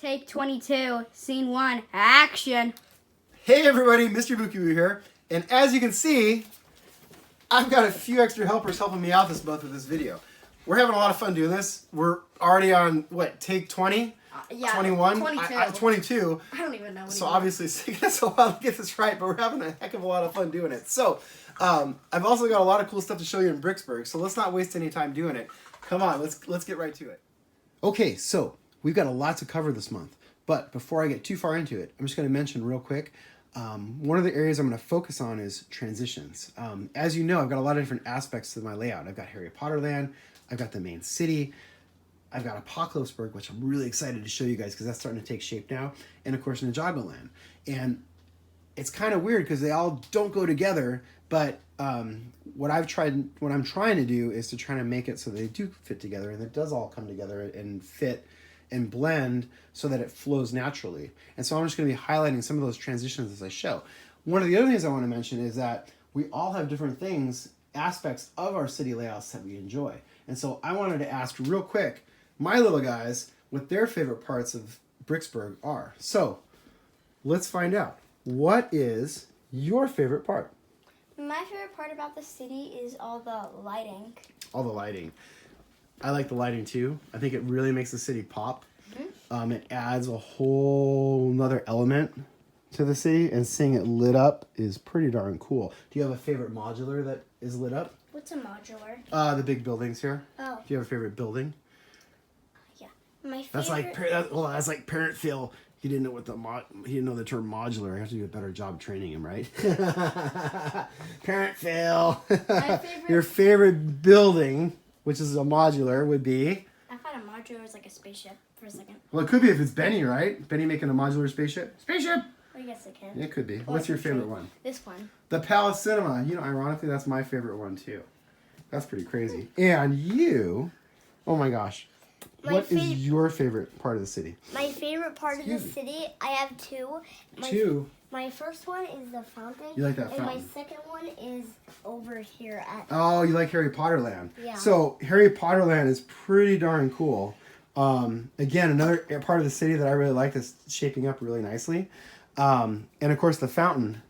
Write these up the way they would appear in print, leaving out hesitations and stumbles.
Take 22, scene 1, action. Hey everybody, Mr. Bukiwu here, and as you can see, I've got a few extra helpers helping me out this month with this video. We're having a lot of fun doing this. We're already on, what, take 20? Yeah, 21? 22. 22. I don't even know. So obviously it's taking us a while to get this right, but we're having a heck of a lot of fun doing it. So, I've also got a lot of cool stuff to show you in Bricksburg, so let's not waste any time doing it. Come on, let's get right to it. Okay, so we've got a lot to cover this month, but before I get too far into it, I'm just going to mention real quick, one of the areas I'm going to focus on is transitions. As you know, I've got a lot of different aspects to my layout. I've got Harry Potter Land, I've got the main city, I've got Bricksburg, which I'm really excited to show you guys because that's starting to take shape now, and of course Ninjago Land. And it's kind of weird because they all don't go together, but what I'm trying to do is to try to make it so they do fit together, and it does all come together and fit and blend so that it flows naturally. And so I'm just going to be highlighting some of those transitions as I show. One of the other things I want to mention is that we all have different aspects of our city layouts that we enjoy. And so I wanted to ask real quick, my little guys, what their favorite parts of Bricksburg are. So let's find out. What is your favorite part? My favorite part about the city is all the lighting. All the lighting. I like the lighting too. I think it really makes the city pop. Mm-hmm. It adds a whole nother element to the city, and seeing it lit up is pretty darn cool. Do you have a favorite modular that is lit up? What's a modular? The big buildings here. Oh. Do you have a favorite building? Yeah. My favorite... That's like Parent Phil. He didn't know the term modular. I have to do a better job training him, right? Parent Phil. My favorite... Your favorite building, which is a modular, would be? I thought a modular was like a spaceship for a second. Well, it could be if it's Benny, right? Benny making a modular spaceship? Spaceship! I guess it can. It could be. What's your favorite one? This one. The Palace Cinema. You know, ironically, that's my favorite one, too. That's pretty crazy. And you... Oh, my gosh. What is your favorite part of the city? My favorite part of the city, I have two. Two? My first one is the fountain. You like that fountain? And my second one is over here at... Oh, you like Harry Potter Land. Yeah. So, Harry Potter Land is pretty darn cool. Again, another part of the city that I really like that's shaping up really nicely. And, of course, the fountain.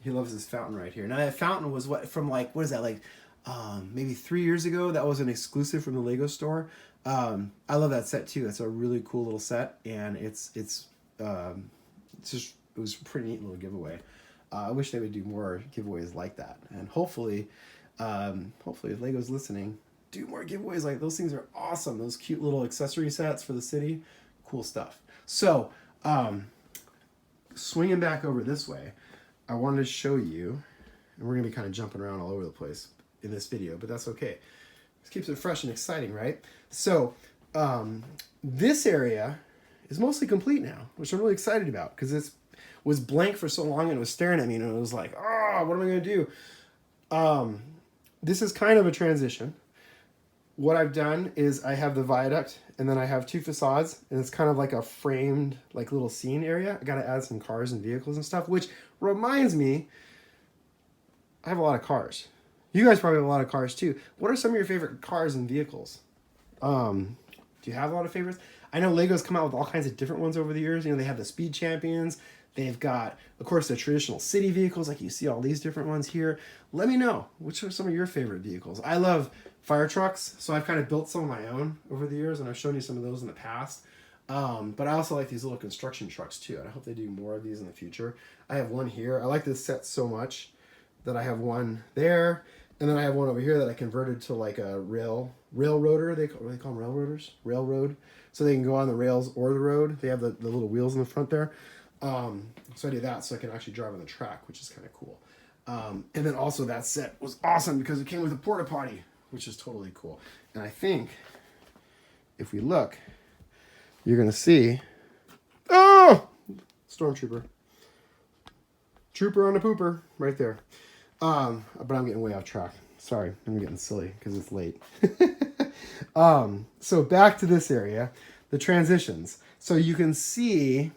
He loves this fountain right here. Now, that fountain was what is that, maybe 3 years ago? That was an exclusive from the Lego store. I love that set too. It's a really cool little set, and it was a pretty neat little giveaway. I wish they would do more giveaways like that, and hopefully if Lego's listening, do more giveaways like those. Things are awesome. Those cute little accessory sets for the city, cool stuff. So, swinging back over this way, I wanted to show you, and we're gonna be kind of jumping around all over the place in this video, but that's okay. This keeps it fresh and exciting, right? So, this area is mostly complete now, which I'm really excited about because it was blank for so long and it was staring at me and it was like, oh, what am I going to do? This is kind of a transition. What I've done is I have the viaduct and then I have two facades and it's kind of like a framed like little scene area. I got to add some cars and vehicles and stuff, which reminds me, I have a lot of cars. You guys probably have a lot of cars too. What are some of your favorite cars and vehicles? Do you have a lot of favorites? I know Lego's come out with all kinds of different ones over the years. You know, they have the Speed Champions. They've got, of course, the traditional city vehicles. Like you see all these different ones here. Let me know, which are some of your favorite vehicles? I love fire trucks, so I've kind of built some of my own over the years, and I've shown you some of those in the past. But I also like these little construction trucks too, and I hope they do more of these in the future. I have one here. I like this set so much that I have one there. And then I have one over here that I converted to like a railroader. What do they call them? Railroaders? Railroad. So they can go on the rails or the road. They have the little wheels in the front there. So I do that so I can actually drive on the track, which is kind of cool. And then also that set was awesome because it came with a porta potty, which is totally cool. And I think if we look, you're going to see, oh, Stormtrooper. Trooper on a pooper right there. But I'm getting way off track. Sorry, I'm getting silly because it's late. So back to this area, the transitions. So you can see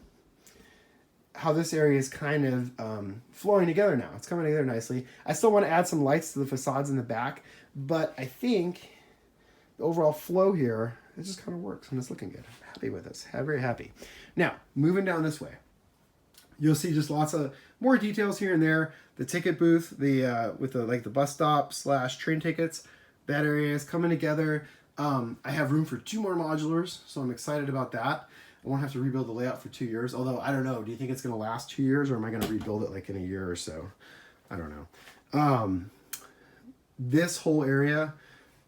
how this area is kind of flowing together now. It's coming together nicely. I still want to add some lights to the facades in the back, but I think the overall flow here it just kind of works and it's looking good. I'm happy with this. I'm very happy. Now, moving down this way, you'll see just lots of more details here and there. The ticket booth, with the bus stop / train tickets, that area is coming together. I have room for 2 more modulars, so I'm excited about that. I won't have to rebuild the layout for 2 years, although I don't know. Do you think it's going to last 2 years, or am I going to rebuild it like in a year or so? I don't know. This whole area,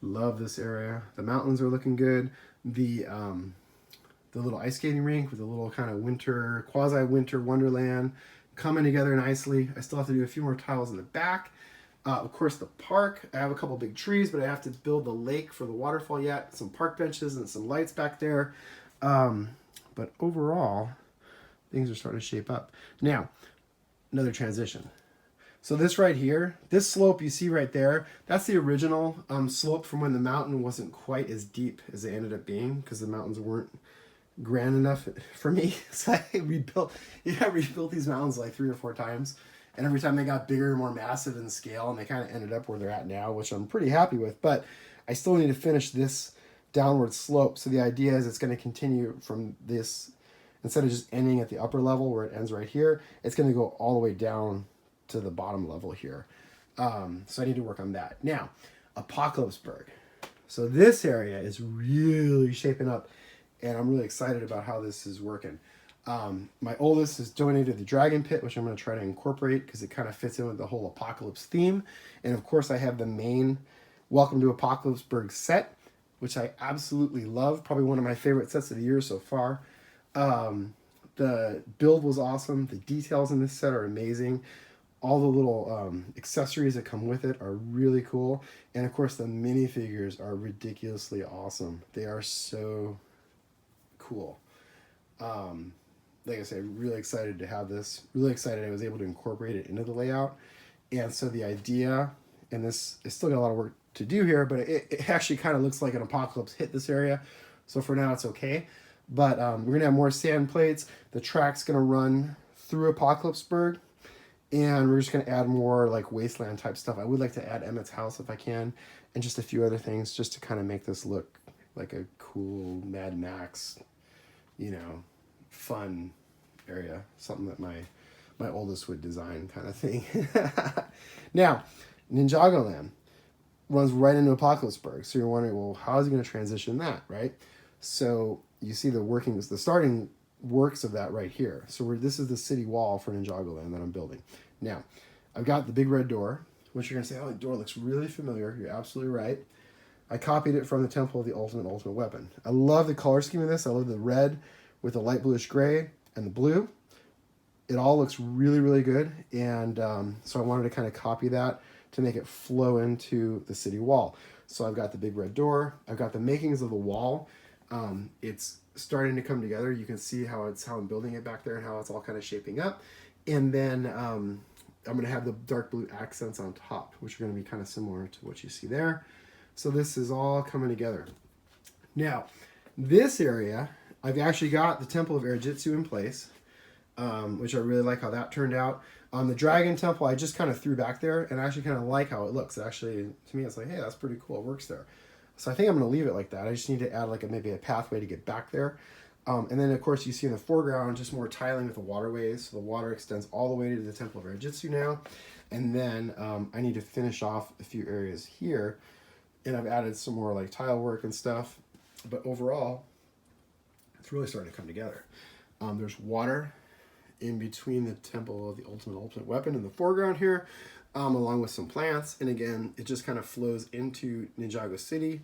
love this area. The mountains are looking good. The little ice skating rink with a little kind of quasi-winter wonderland coming together nicely. I still have to do a few more tiles in the back. Of course, the park. I have a couple big trees, but I have to build the lake for the waterfall yet. Some park benches and some lights back there. But overall, things are starting to shape up. Now, another transition. So this right here, this slope you see right there, that's the original slope from when the mountain wasn't quite as deep as they ended up being, because the mountains weren't grand enough for me. So I rebuilt these mountains like 3 or 4 times. And every time they got bigger and more massive in scale, and they kind of ended up where they're at now, which I'm pretty happy with. But I still need to finish this downward slope. So the idea is it's going to continue from this, instead of just ending at the upper level where it ends right here, it's going to go all the way down to the bottom level here. So I need to work on that. Now, Apocalypseburg. So this area is really shaping up, and I'm really excited about how this is working. My oldest has donated the dragon pit, which I'm going to try to incorporate because it kind of fits in with the whole apocalypse theme. And of course I have the main Welcome to Apocalypseburg set, which I absolutely love. Probably one of my favorite sets of the year so far. The build was awesome. The details in this set are amazing. All the little accessories that come with it are really cool. And of course the minifigures are ridiculously awesome. They are so cool. Like I said, really excited to have this. Really excited I was able to incorporate it into the layout. And so the idea, and this is still got a lot of work to do here, but it actually kind of looks like an apocalypse hit this area. So for now it's okay. But we're going to have more sand plates. The track's going to run through Apocalypseburg. And we're just going to add more like wasteland type stuff. I would like to add Emmett's house if I can. And just a few other things just to kind of make this look like a cool Mad Max, fun area, something that my oldest would design kind of thing. Now, Ninjago Land runs right into Apocalypseburg. So you're wondering, well, how is he going to transition that, right? So you see the starting works of that right here. So this is the city wall for Ninjago Land that I'm building. Now, I've got the big red door, which you're going to say, oh, the door looks really familiar. You're absolutely right. I copied it from the Temple of the Ultimate Weapon. I love the color scheme of this. I love the red with the light bluish gray and the blue. It all looks really, really good. And so I wanted to kind of copy that to make it flow into the city wall. So I've got the big red door. I've got the makings of the wall. It's starting to come together. You can see how I'm building it back there and how it's all kind of shaping up. And then I'm going to have the dark blue accents on top, which are going to be kind of similar to what you see there. So this is all coming together. Now, this area, I've actually got the Temple of Airjitzu in place, which I really like how that turned out. The Dragon Temple, I just kind of threw back there, and I actually kind of like how it looks. Actually, to me, it's like, hey, that's pretty cool. It works there. So I think I'm going to leave it like that. I just need to add maybe a pathway to get back there. And then, of course, you see in the foreground just more tiling with the waterways. So the water extends all the way to the Temple of Airjitzu now. And then I need to finish off a few areas here. And I've added some more like tile work and stuff. But overall, it's really starting to come together. There's water in between the Temple of the Ultimate Weapon in the foreground here, along with some plants. And again, it just kind of flows into Ninjago City.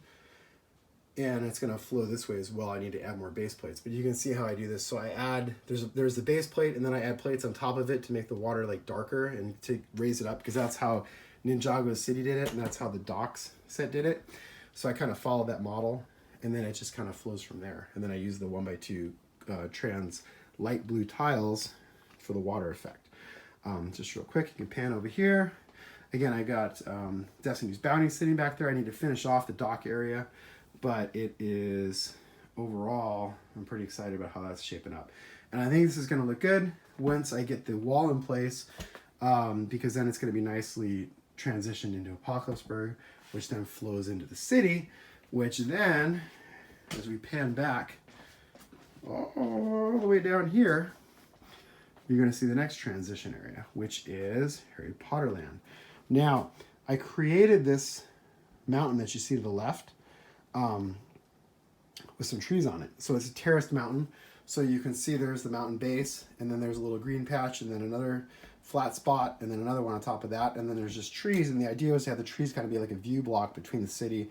And it's going to flow this way as well. I need to add more base plates. But you can see how I do this. So I add, there's the base plate, and then I add plates on top of it to make the water like darker and to raise it up, because that's how Ninjago City did it, and that's how the docks set did it. So I kind of followed that model, and then it just kind of flows from there. And then I use the 1x2 trans light blue tiles for the water effect. Just real quick, you can pan over here. Again, I got Destiny's Bounty sitting back there. I need to finish off the dock area. But it is, overall, I'm pretty excited about how that's shaping up. And I think this is going to look good once I get the wall in place, because then it's going to be nicely transitioned into Apocalypseburg, which then flows into the city, which then as we pan back all the way down here, you're going to see the next transition area, which is Harry Potter Land. Now, I created this mountain that you see to the left with some trees on it. So it's a terraced mountain. So you can see there's the mountain base, and then there's a little green patch, and then another flat spot, and then another one on top of that, and then there's just trees. And the idea was to have the trees kind of be like a view block between the city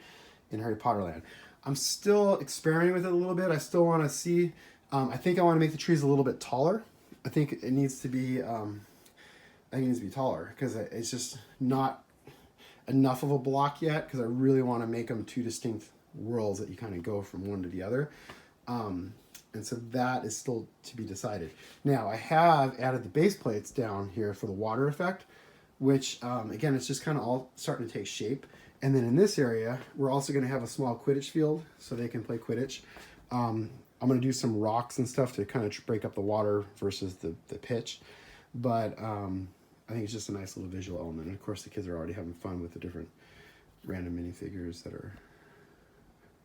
and Harry Potter Land. I'm still experimenting with it a little bit. I still want to see. I think I want to make the trees a little bit taller. I think it needs to be. I think it needs to be taller because it's just not enough of a block yet. Because I really want to make them two distinct worlds that you kind of go from one to the other. And so that is still to be decided. Now I have added the base plates down here for the water effect, which again, it's just kind of all starting to take shape. And then in this area, we're also going to have a small Quidditch field so they can play Quidditch. I'm going to do some rocks and stuff to kind of break up the water versus the pitch. But I think it's just a nice little visual element. And of course, the kids are already having fun with the different random minifigures that are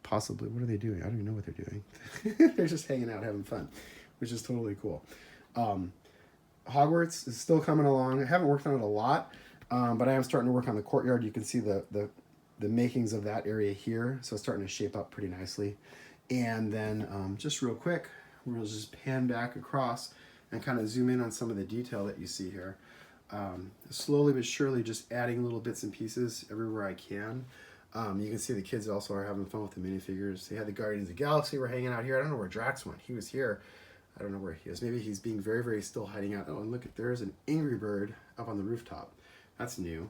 possibly, what are they doing? I don't even know what they're doing. They're just hanging out, having fun, which is totally cool. Hogwarts is still coming along. I haven't worked on it a lot, but I am starting to work on the courtyard. You can see the makings of that area here. So it's starting to shape up pretty nicely. And then just real quick, we'll just pan back across and kind of zoom in on some of the detail that you see here. Slowly but surely just adding little bits and pieces everywhere I can. You can see the kids also are having fun with the minifigures. They had the Guardians of the Galaxy were hanging out here. I don't know where Drax went. He was here. I don't know where he is. Maybe he's being very, very still hiding out. Oh, and look, there's an Angry Bird up on the rooftop. That's new.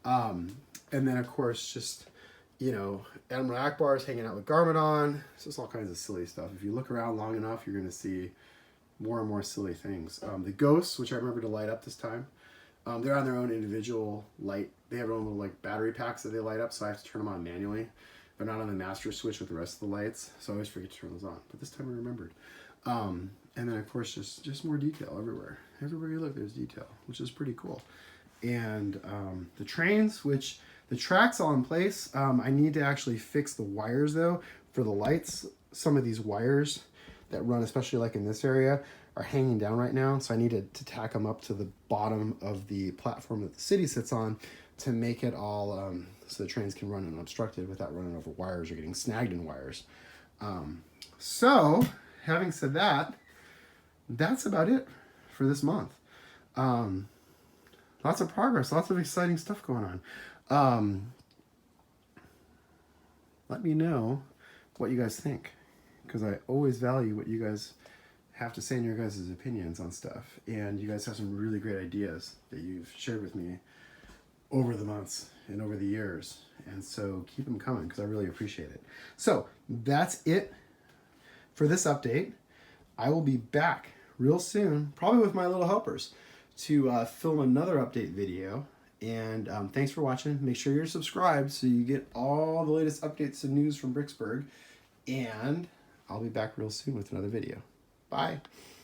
And then, of course, just, you know, Admiral Akbar is hanging out with Garmadon. It's just all kinds of silly stuff. If you look around long enough, you're going to see more and more silly things. The ghosts, which I remember to light up this time, they're on their own individual light. They have their own little like battery packs that they light up, so I have to turn them on manually. They're not on the master switch with the rest of the lights, so I always forget to turn those on. But this time I remembered. And then of course just more detail everywhere. Everywhere you look, there's detail, which is pretty cool. And the trains, which the track's all in place. I need to actually fix the wires though for the lights. Some of these wires that run, especially like in this area, are hanging down right now. So I needed to tack them up to the bottom of the platform that the city sits on to make it all so the trains can run unobstructed without running over wires or getting snagged in wires. So having said that, that's about it for this month. Lots of progress, lots of exciting stuff going on. Let me know what you guys think, because I always value what you guys have to say in your guys' opinions on stuff. And you guys have some really great ideas that you've shared with me over the months and over the years. And so keep them coming because I really appreciate it. So that's it for this update. I will be back real soon, probably with my little helpers, to film another update video. And thanks for watching. Make sure you're subscribed so you get all the latest updates and news from Bricksburg. And I'll be back real soon with another video. Bye.